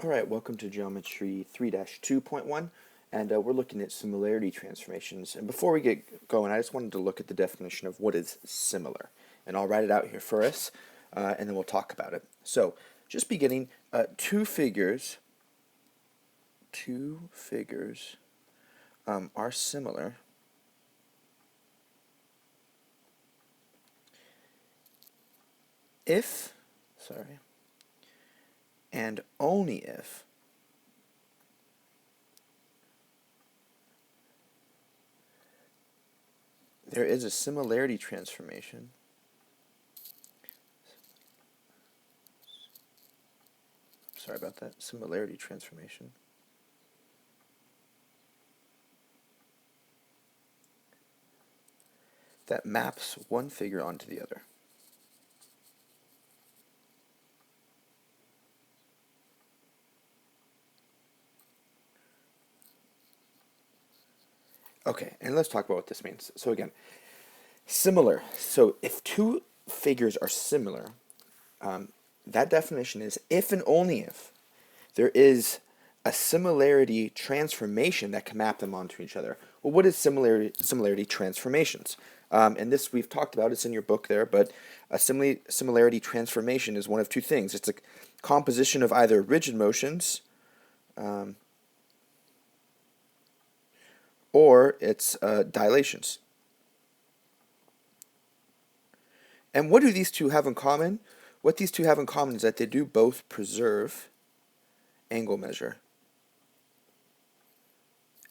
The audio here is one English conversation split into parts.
Alright, welcome to Geometry 3-2.1, and we're looking at similarity transformations. And before we get going, I just wanted to look at the definition of what is similar. And I'll write it out here for us, and then we'll talk about it. So, just beginning, two figures are similar if, and only if there is a similarity transformation similarity transformation that maps one figure onto the other. Okay, and let's talk about what this means. So again, similar. So if two figures are similar, that definition is if and only if there is a similarity transformation that can map them onto each other. Well, what is similarity transformations? And this we've talked about, it's in your book there, but a similarity transformation is one of two things. It's a composition of either rigid motions or it's dilations. And what do these two have in common? What these two have in common is that they do both preserve angle measure.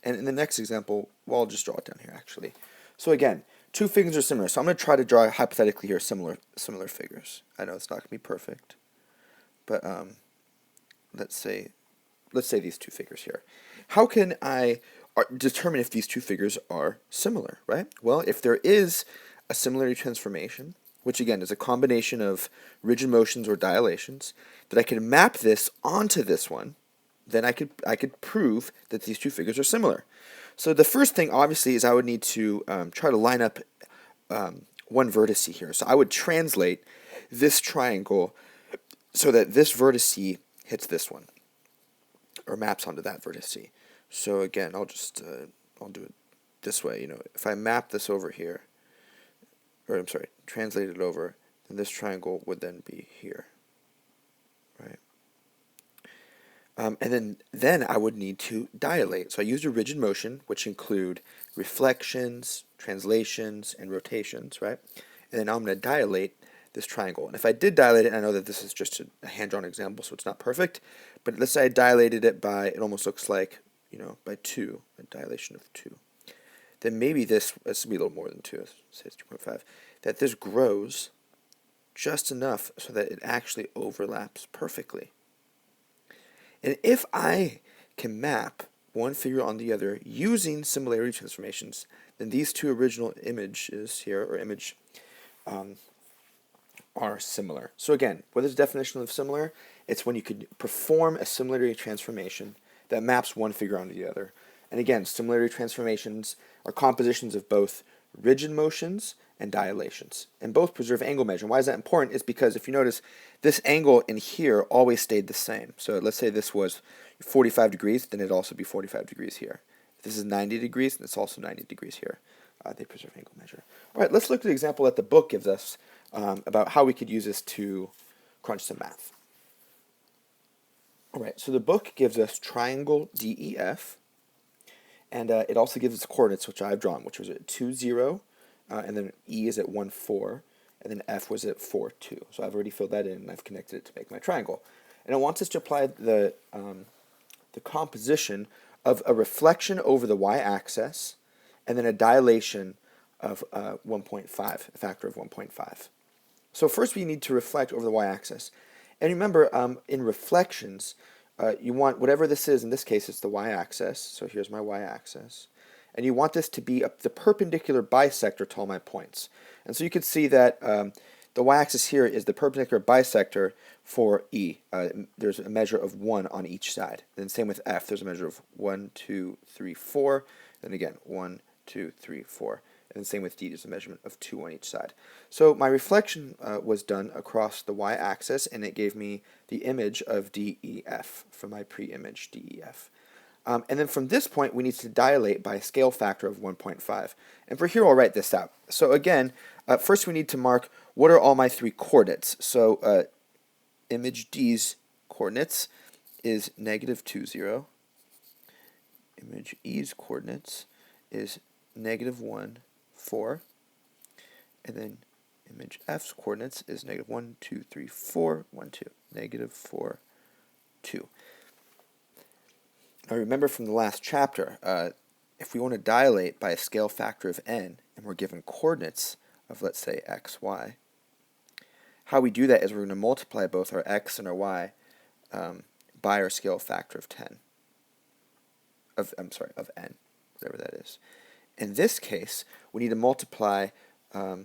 And in the next example, well, I'll just draw it down here actually. So again, two figures are similar. So I'm going to try to draw hypothetically here similar figures. I know it's not going to be perfect, but let's say these two figures here. How can I determine if these two figures are similar, right? Well, if there is a similarity transformation, which again is a combination of rigid motions or dilations, that I can map this onto this one, then I could prove that these two figures are similar. So the first thing, obviously, is I would need to try to line up one vertex here. So I would translate this triangle so that this vertex hits this one, or maps onto that vertex. So again, I'll do it this way. You know, if I map this over here, or I'm sorry, translate it over, then this triangle would then be here, right? And then I would need to dilate. So I used a rigid motion, which include reflections, translations, and rotations, right? And then now I'm going to dilate this triangle. And if I did dilate it, I know that this is just a hand-drawn example, so it's not perfect, but let's say I dilated it by, it almost looks like, you know, by 2, a dilation of 2. Then maybe this will be a little more than 2, say it's 2.5, that this grows just enough so that it actually overlaps perfectly. And if I can map one figure on the other using similarity transformations, then these two original images here, or image, are similar. So again, what is the definition of similar? It's when you could perform a similarity transformation that maps one figure onto the other. And again, similarity transformations are compositions of both rigid motions and dilations, and both preserve angle measure. And why is that important? Is because if you notice, this angle in here always stayed the same. So let's say this was 45 degrees, then it'd also be 45 degrees here. If this is 90 degrees, then it's also 90 degrees here. They preserve angle measure. All right, let's look at the example that the book gives us about how we could use this to crunch some math. All right, so the book gives us triangle DEF, and it also gives us coordinates, which I've drawn, which was at 2, 0, and then E is at 1, 4, and then F was at 4, 2. So I've already filled that in, and I've connected it to make my triangle. And it wants us to apply the composition of a reflection over the y-axis, and then a dilation of 1.5, a factor of 1.5. So first we need to reflect over the y-axis. And remember, in reflections, you want whatever this is, in this case it's the y-axis, so here's my y-axis, and you want this to be the perpendicular bisector to all my points. And so you can see that the y-axis here is the perpendicular bisector for E. There's a measure of 1 on each side. Then same with F, there's a measure of 1, 2, 3, 4, and again 1, 2, 3, 4. and the same with d, there's a measurement of 2 on each side. So my reflection was done across the y-axis, and it gave me the image of DEF for my pre-image DEF. And then from this point, we need to dilate by a scale factor of 1.5. And for here, I'll write this out. So again, first we need to mark what are all my 3 coordinates. So image D's coordinates is -2, 0. Image E's coordinates is -1, 4. And then image F's coordinates is -1, 2, 3, 4, 1, 2. -4, 2. Now remember from the last chapter, if we want to dilate by a scale factor of n, and we're given coordinates of, let's say, x, y, how we do that is we're going to multiply both our x and our y by our scale factor of 10. Of n, whatever that is. In this case, we need to multiply our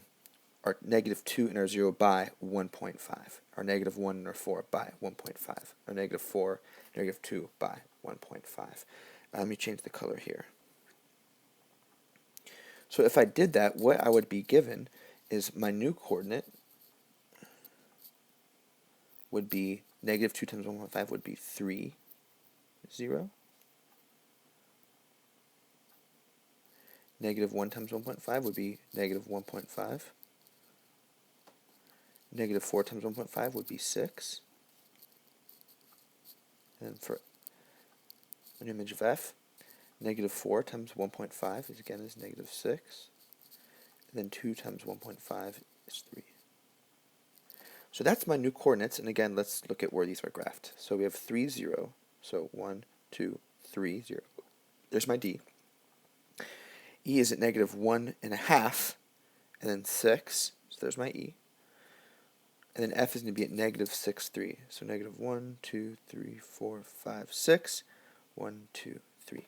-2 and our 0 by 1.5, our -1 and our 4 by 1.5, our -4, -2 by 1.5. Let me change the color here. So if I did that, what I would be given is my new coordinate would be -2 times 1.5 would be 3, 0. -1 times 1.5 would be -1.5. -4 times 1.5 would be 6. And for an image of f, -4 times 1.5 is again is -6. And then 2 times 1.5 is 3. So that's my new coordinates, and again, let's look at where these are graphed. So we have 3, 0. So 1, 2, 3, 0. There's my D. E is at -1.5, and then 6. So there's my E. And then F is going to be at -6, 3. So -1, 2, 3, 4, 5, 6. 1, 2, 3.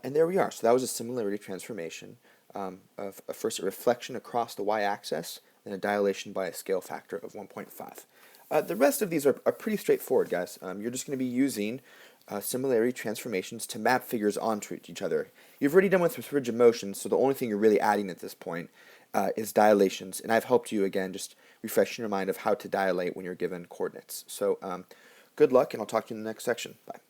And there we are. So that was a similarity transformation of first a reflection across the y-axis and a dilation by a scale factor of 1.5. The rest of these are pretty straightforward, guys. You're just going to be using similarity transformations to map figures onto each other. You've already done with rigid motion, so the only thing you're really adding at this point is dilations, and I've helped you, again, just refreshing your mind of how to dilate when you're given coordinates. So good luck, and I'll talk to you in the next section. Bye.